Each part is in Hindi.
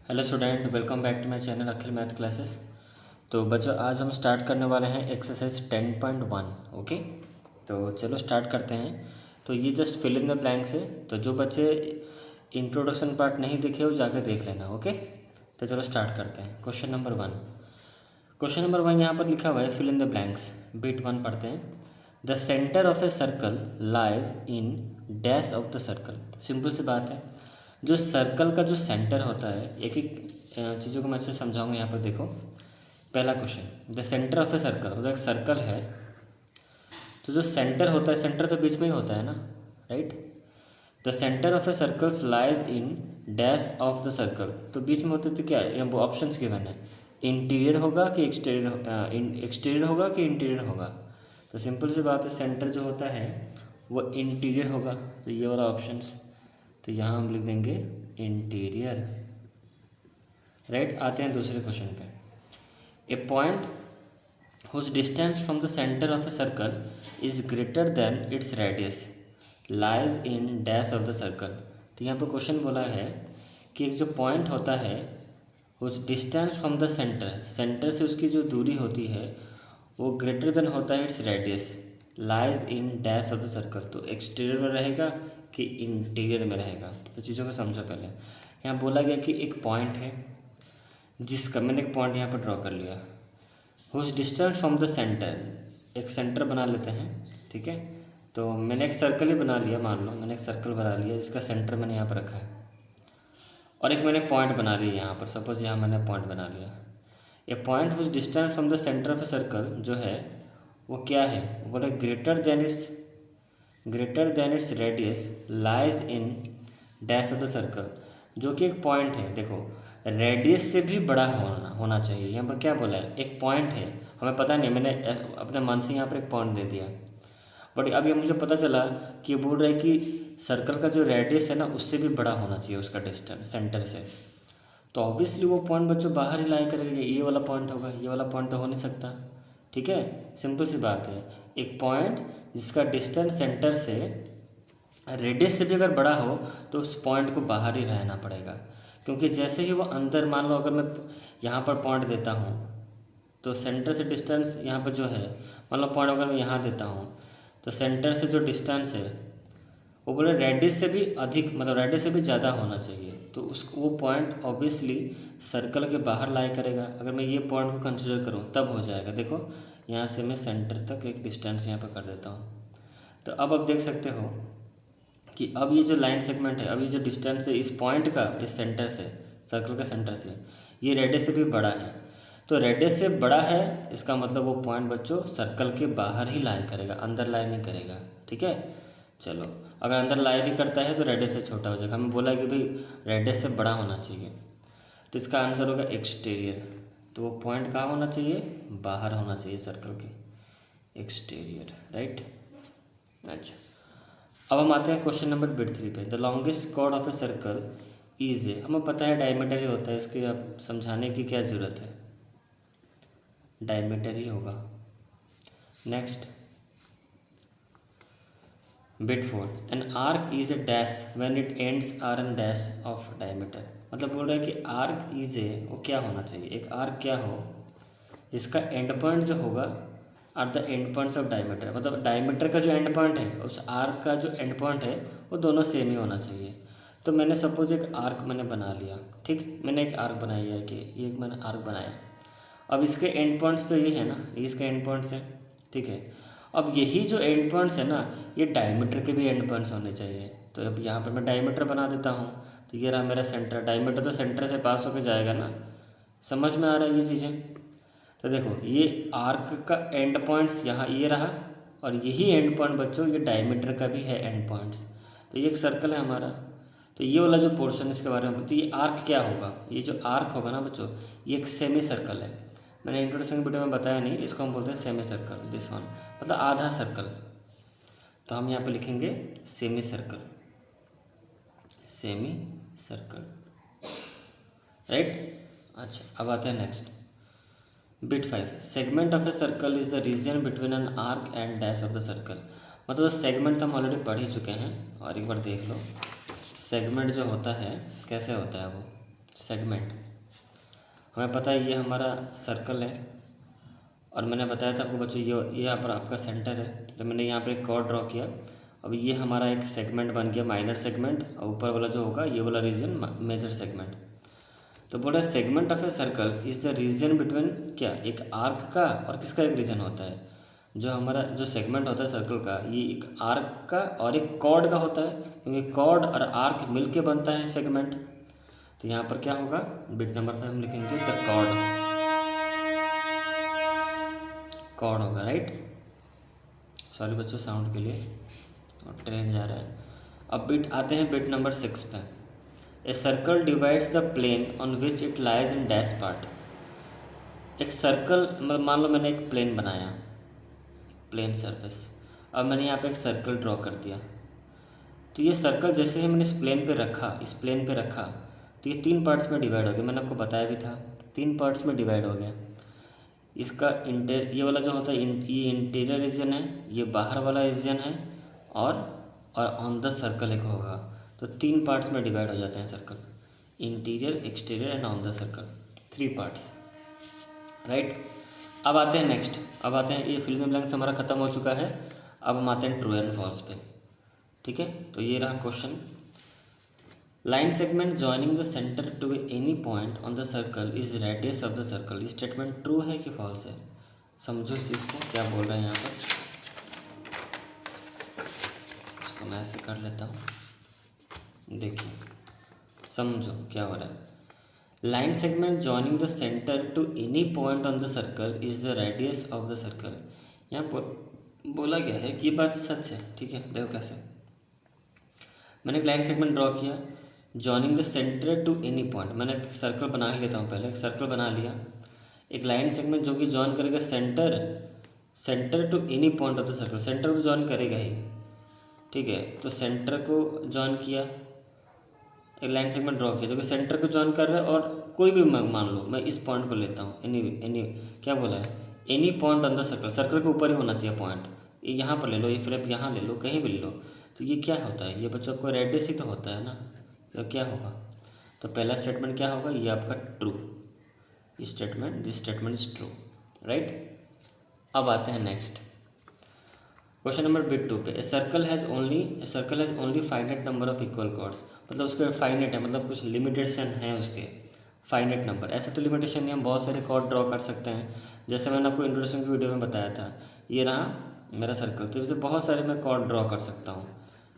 Hello student, welcome back to my channel Akhil math classes. तो बच्चों, आज हम स्टार्ट करने वाले हैं एक्सरसाइज 10.1। ओके, तो चलो स्टार्ट करते हैं। तो ये just fill in the blanks है। तो जो बच्चे इंट्रोडक्शन पार्ट नहीं देखे वो जाकर देख लेना। ओके, तो चलो स्टार्ट करते हैं। Question number 1। क्वेश्चन नंबर 1 यहाँ पर लिखा हुआ है fill in the blanks. Bit 1 पढ़ते हैं। The centre of a circle lies in dash of the circle. Simple सी बात है, जो सर्कल का जो सेंटर होता है, एक एक चीज़ों को मैं अच्छे से समझाऊंगा। यहाँ पर देखो, पहला question, the centre of a circle, मतलब एक सर्कल है तो जो सेंटर होता है, सेंटर तो बीच में ही होता है ना, right. The centre of A circles lies in dash of the circle, तो बीच में होते तो क्या है, वो ऑप्शन गिवन है, इंटीरियर होगा कि एक्सटीरियर होगा कि इंटीरियर होगा। तो सिंपल सी बात है, सेंटर जो होता है वो इंटीरियर होगा, तो ये वाला ऑप्शंस, तो यहाँ हम लिख देंगे इंटीरियर, राइट। आते हैं दूसरे क्वेश्चन पे। A point whose distance from the centre of a circle is greater than its radius lies in dash of the circle. तो यहाँ पर क्वेश्चन बोला है कि एक जो पॉइंट होता है whose distance from the centre, centre से उसकी जो दूरी होती है वो ग्रेटर देन होता है it's radius lies in dash of the circle. तो एक्सटीरियर में रहेगा कि इंटीरियर में रहेगा। तो चीज़ों को समझो। पहले यहाँ बोला गया कि एक पॉइंट है जिसका, मैंने एक पॉइंट यहाँ पर ड्रॉ कर लिया, whose distance from the centre, एक सेंटर बना लेते हैं, ठीक है। तो मैंने एक सर्कल ही बना लिया, मान लो मैंने एक सर्कल बना लिया जिसका सेंटर मैंने यहाँ पर रखा है, और एक मैंने पॉइंट बना लिया यहाँ पर, सपोज यहाँ मैंने पॉइंट बना लिया। A point whose distance from the centre of a circle जो है वो क्या है, वो बोले greater than its radius lies in dash of the circle, जो कि एक पॉइंट है। देखो, रेडियस से भी बड़ा होना चाहिए। यहाँ पर क्या बोला है, एक पॉइंट है, हमें पता नहीं, मैंने अपने मन से यहाँ पर एक पॉइंट दे दिया, बट अब ये मुझे पता चला कि ये बोल रहा है कि सर्कल का जो रेडियस है ना उससे भी बड़ा होना चाहिए उसका डिस्टेंस सेंटर से। तो ऑब्वियसली वो पॉइंट बच्चों बाहर ही लाई करेगा, ये वाला पॉइंट होगा, ये वाला पॉइंट तो हो नहीं सकता, ठीक है। सिंपल सी बात है, एक पॉइंट जिसका डिस्टेंस सेंटर से रेडियस से भी अगर बड़ा हो तो उस पॉइंट को बाहर ही रहना पड़ेगा, क्योंकि जैसे ही वो अंदर, मान लो अगर मैं यहाँ पर पॉइंट देता हूँ तो सेंटर से डिस्टेंस यहाँ पर जो है, मान लो पॉइंट अगर मैं यहाँ देता हूँ तो सेंटर से जो डिस्टेंस है वो बोले रेडियस से भी अधिक, मतलब रेडियस से भी ज़्यादा होना चाहिए। तो वो पॉइंट ऑब्वियसली सर्कल के बाहर लाई करेगा। अगर मैं ये पॉइंट को कंसिडर करूँ तब हो जाएगा। देखो, यहाँ से मैं सेंटर तक एक डिस्टेंस यहाँ पर कर देता हूँ, तो अब आप देख सकते हो कि अब ये जो लाइन सेगमेंट है, अब ये जो डिस्टेंस है इस पॉइंट का, इस सेंटर से, सर्कल के सेंटर से, ये रेडियस से भी बड़ा है। तो रेडियस से बड़ा है, इसका मतलब वो पॉइंट बच्चों सर्कल के बाहर ही लाई करेगा, अंदर लाई नहीं करेगा, ठीक है। चलो, अगर अंदर लाई भी करता है तो रेडियस से छोटा हो जाएगा। हमें बोला कि भाई रेडियस से बड़ा होना चाहिए, तो इसका आंसर होगा एक्सटीरियर। तो वो पॉइंट कहाँ होना चाहिए, बाहर होना चाहिए सर्कल के, एक्सटीरियर, राइट। अच्छा, अब हम आते हैं क्वेश्चन नंबर बिट 3 पे। The longest chord of a circle is ए, हमें पता है डायमीटर ही होता है, इसकी अब समझाने की क्या ज़रूरत है, डायमीटर ही होगा। Next, bit 4, an arc is a dash when it ends are an dash of diameter. मतलब बोल रहा है कि आर्क इज ए, वो क्या होना चाहिए, एक आर्क क्या हो जिसका एंड पॉइंट जो होगा are the end points of diameter, मतलब डायमीटर का जो एंड पॉइंट है उस आर्क का जो एंड पॉइंट है वो दोनों सेम ही होना चाहिए। तो मैंने सपोज एक आर्क मैंने बना लिया, ठीक, मैंने एक आर्क बनाया है कि ये एक मैंने आर्क बनाया। अब इसके एंड पॉइंट्स तो ये है ना, ये इसके एंड पॉइंट्स हैं, ठीक है। अब यही जो एंड पॉइंट्स है ना, ये डायमीटर के भी एंड पॉइंट्स होने चाहिए। तो अब यहाँ पर मैं डायमीटर बना देता हूँ, तो ये रहा मेरा सेंटर। डायमीटर तो सेंटर से पास होकर जाएगा ना, समझ में आ रहा है ये चीज़ें। तो देखो, ये आर्क का एंड पॉइंट्स यहाँ ये रहा, और यही एंड पॉइंट बच्चों ये डायमीटर का भी है एंड पॉइंट्स। तो ये एक सर्कल है हमारा, तो ये वाला जो पोर्शन इसके बारे में, तो ये आर्क क्या होगा, ये जो आर्क होगा ना बच्चों, ये एक सेमी सर्कल है। मैंने इंट्रोडक्शन वीडियो में बताया नहीं, इसको हम बोलते हैं सेमी सर्कल, दिस वन, मतलब आधा सर्कल। तो हम यहाँ पे लिखेंगे semi circle, semi circle, right. अच्छा, अब आते हैं next, bit 5, segment of a circle is the region between an arc and dash of the circle. मतलब सेगमेंट तो हम ऑलरेडी पढ़ ही चुके हैं, और एक बार देख लो सेगमेंट जो होता है कैसे होता है वो। सेगमेंट, हमें पता है ये हमारा सर्कल है और मैंने बताया था आपको बच्चों ये यहाँ पर आपका सेंटर है, तो मैंने यहाँ पर एक कॉर्ड ड्रॉ किया। अब ये हमारा एक सेगमेंट बन गया, माइनर सेगमेंट, और ऊपर वाला जो होगा ये वाला रीजन मेजर सेगमेंट। तो बोला segment of a circle is the region between क्या, एक आर्क का और किसका एक रीजन होता है, जो हमारा जो सेगमेंट होता है सर्कल का, ये एक आर्क का और एक कॉर्ड का होता है, क्योंकि कॉर्ड और आर्क मिलके बनता है सेगमेंट। तो यहाँ पर क्या होगा, बिट नंबर 5 हम लिखेंगे द कॉर्ड, कॉर्ड होगा, राइट। सॉरी बच्चों साउंड के लिए, और ट्रेन जा रहा है। अब बिट आते हैं बिट नंबर 6 पे। A circle divides the plane on which it lies in dash part. एक सर्कल, मान लो मैंने एक प्लेन बनाया, प्लेन सरफेस, अब मैंने यहाँ पे एक सर्कल ड्रॉ कर दिया। तो ये सर्कल जैसे ही मैंने इस प्लेन पे रखा, तो ये 3 पार्ट्स में डिवाइड हो गया। मैंने आपको बताया भी था 3 पार्ट्स में डिवाइड हो गया। इसका ये वाला जो होता है ये इंटीरियर रीजन है, ये बाहर वाला रीजन है, और ऑन द सर्कल एक होगा। तो 3 पार्ट्स में डिवाइड हो जाते हैं circle, interior, exterior and on the circle, 3 parts, right. अब आते हैं नेक्स्ट, अब आते हैं, ये फिल इन द ब्लैंक्स हमारा खत्म हो चुका है। अब हम आते हैं ट्रू एंड फॉल्स पे, ठीक है। तो ये रहा question, line segment joining the centre to any point on the circle is radius of the circle. ये स्टेटमेंट ट्रू है कि फॉल्स है, समझो इस चीज़ को क्या बोल रहे हैं यहाँ पर। इसको मैं ऐसे कर लेता हूँ, देखिए समझो क्या हो रहा है। Line segment joining the centre to any point on the circle is the radius of the circle. यहाँ पर बोला गया है कि ये बात सच है, ठीक है। देखो कैसे, मैंने एक लाइन सेगमेंट ड्रॉ किया, joining the centre to any point, मैंने एक सर्कल बना ही लेता हूँ पहले, एक सर्कल बना लिया, एक लाइन सेगमेंट जो कि जॉइन करेगा centre to any point of the circle, centre को जॉइन करेगा ही, ठीक है। तो सेंटर को जॉइन किया, एक लाइन सेगमेंट ड्रॉ किया जो कि सेंटर को जॉइन कर रहा है, और कोई भी मान लो मैं इस पॉइंट को लेता हूँ, एनी क्या बोला है, any point on the circle, circle के ऊपर ही होना चाहिए पॉइंट, ये यहाँ पर ले लो, ये फिर आप यहाँ ले लो, कहीं भी ले लो। तो ये क्या होता है, ये बच्चों को रेडियस ही तो होता है ना, तो क्या होगा, तो पहला स्टेटमेंट क्या होगा, ये आपका true, this statement is true, right. अब आते हैं नेक्स्ट क्वेश्चन नंबर बिट 2 पे। A circle has only finite number of equal chords, मतलब उसके फाइनाइट है, मतलब कुछ लिमिटेशन है उसके, फाइनाइट नंबर। ऐसे तो लिमिटेशन नहीं, हम बहुत सारे कॉर्ड ड्रॉ कर सकते हैं, जैसे मैंने आपको इंट्रोडक्शन की वीडियो में बताया था, ये रहा मेरा सर्कल, तो इससे बहुत सारे मैं कॉर्ड ड्रॉ कर सकता हूँ।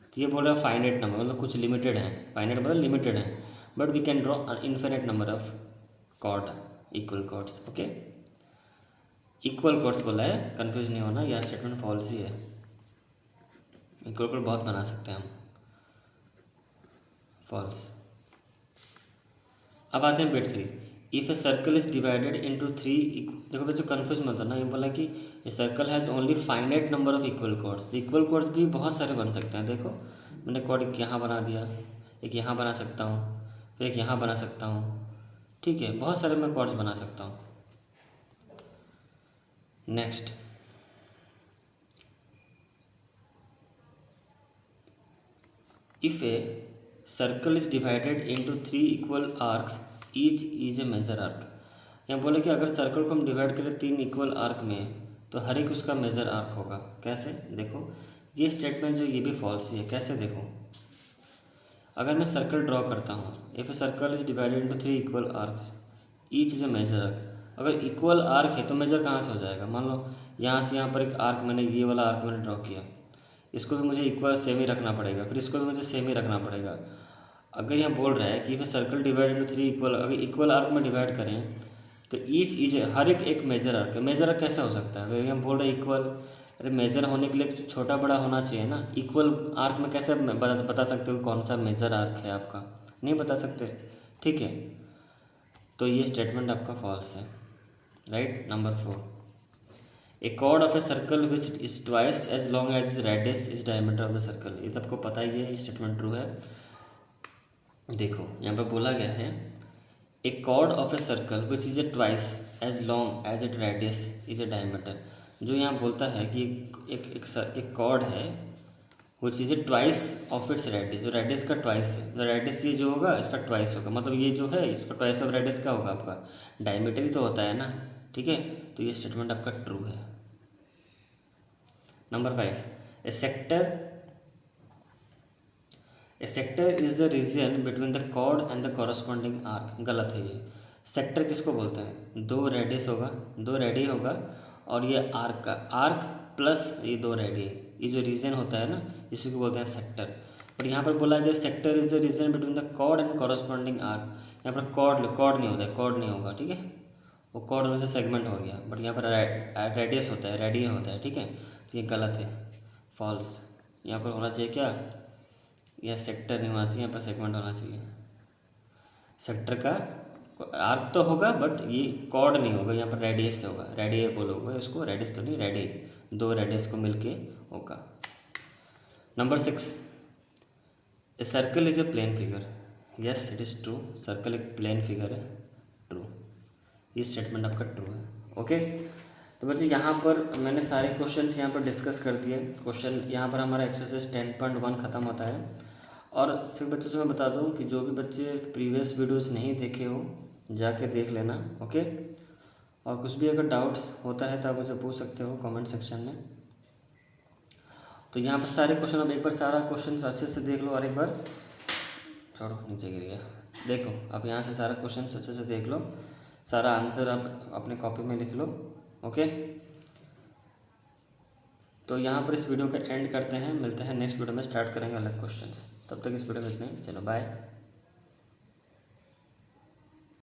तो ये बोल रहा है फाइनाइट नंबर, मतलब कुछ लिमिटेड है, फाइनाइट मतलब लिमिटेड है, but we can draw infinite number of chord, equal chords, okay. Equal chords बोला है, कन्फ्यूज नहीं होना, यह स्टेटमेंट फॉल्स ही है, इक्वल कॉर्ड बहुत बना सकते हैं हम, फॉल्स। अब आते हैं bit 3, if a circle is divided into 3, देखो बच्चों कन्फ्यूज मत होना, ये बोला कि a circle has only finite number of equal chords. Equal chords भी बहुत सारे बन सकते हैं, देखो मैंने कॉर्ड एक यहाँ बना दिया, एक यहाँ बना सकता हूँ, फिर एक यहाँ बना सकता हूँ, ठीक है, बहुत सारे मैं कॉर्ड्स बना सकता हूँ। Next, if a circle is divided into 3 equal arcs, each is a major arc. यहाँ बोले कि अगर सर्कल को हम डिवाइड करें 3 इक्वल आर्क में, तो हर एक उसका मेजर आर्क होगा। कैसे, देखो ये स्टेटमेंट जो ये भी फॉल्स ही है। कैसे देखो, अगर मैं सर्कल ड्रॉ करता हूँ, if a circle is divided into 3 equal arcs, each is a major arc. अगर इक्वल आर्क है तो मेजर कहाँ से हो जाएगा, मान लो यहाँ से यहाँ पर एक आर्क मैंने, ये वाला आर्क मैंने ड्रॉ किया, इसको भी मुझे इक्वल सेम ही रखना पड़ेगा, फिर इसको भी मुझे सेम ही रखना पड़ेगा। अगर यहाँ बोल रहा है कि if circle divide into 3 equal, अगर इक्वल आर्क में डिवाइड करें तो ईच इज हर एक मेजर आर्क है। मेजर आर्क कैसे हो सकता है, अगर यहाँ बोल रहे इक्वल, अरे मेजर होने के लिए छोटा बड़ा होना चाहिए ना। इक्वल आर्क में कैसे बता सकते हो कौन सा मेजर आर्क है आपका, नहीं बता सकते, ठीक है। तो ये स्टेटमेंट आपका फॉल्स है, right. Number 4, a chord of a circle which is twice as long as is radius is diameter of the circle. ये तो आपको पता ही है, ये स्टेटमेंट ट्रू है। देखो यहाँ पर बोला गया है, a chord of a circle which is a twice as long as it radius is a diameter. जो यहाँ बोलता है कि एक कॉर्ड है which is a twice of its radius, जो रेडियस का ट्वाइस है, तो रेडियस ये जो होगा इसका ट्वाइस होगा, मतलब ये जो है इसका ट्वाइस ऑफ रेडियस का होगा आपका, डायमीटर ही तो होता है ना, ठीक है। तो ये स्टेटमेंट आपका ट्रू है। Number 5, a sector is the region between the chord and the corresponding arc. गलत है ये। सेक्टर किसको बोलते हैं, दो रेडियस होगा, दो रेडी होगा, और ये आर्क का, आर्क प्लस ये दो रेडी, ये जो रीजन होता है ना इसी को बोलते हैं सेक्टर। पर यहाँ पर बोला गया sector is the region between the chord and corresponding arc. यहाँ पर कॉर्ड नहीं होता है, कॉर्ड नहीं होगा, ठीक है, वो कॉर्ड में से सेगमेंट हो गया, बट यहाँ पर रेडियस होता है, रेडी होता है, ठीक है। तो ये गलत है, फॉल्स। यहाँ पर होना चाहिए क्या, यह सेक्टर नहीं होना चाहिए, यहाँ पर सेगमेंट होना चाहिए। सेक्टर का आर्क तो होगा बट ये कॉर्ड नहीं होगा, यहाँ पर रेडियस से होगा, रेडी बोलोगे उसको, रेडियस तो नहीं, रेडी, दो रेडियस को मिलके होगा। Number 6, a circle is a plane figure. Yes it is true, circle एक प्लेन फिगर है, ट्रू। ये स्टेटमेंट आपका ट्रू है। ओके, तो बच्चों यहाँ पर मैंने सारे क्वेश्चंस यहाँ पर डिस्कस कर दिए। क्वेश्चन यहाँ पर हमारा एक्सरसाइज 10.1 ख़त्म होता है। और सिर्फ बच्चों से मैं बता दूँ कि जो भी बच्चे प्रीवियस वीडियोस नहीं देखे हो जाके देख लेना, ओके। और कुछ भी अगर डाउट्स होता है तो आप मुझे पूछ सकते हो कमेंट सेक्शन में। तो यहाँ पर सारे क्वेश्चन, अब एक बार सारा क्वेश्चन अच्छे से देख लो, और एक बार छोड़ो नीचे गिर गया, देखो अब यहाँ से सारा क्वेश्चन अच्छे से देख लो, सारा आंसर आप अपने कॉपी में लिख लो, ओके। तो यहाँ पर इस वीडियो का एंड करते हैं, मिलते हैं नेक्स्ट वीडियो में, स्टार्ट करेंगे अलग क्वेश्चंस। तब तक इस वीडियो में इतना ही, चलो बाय।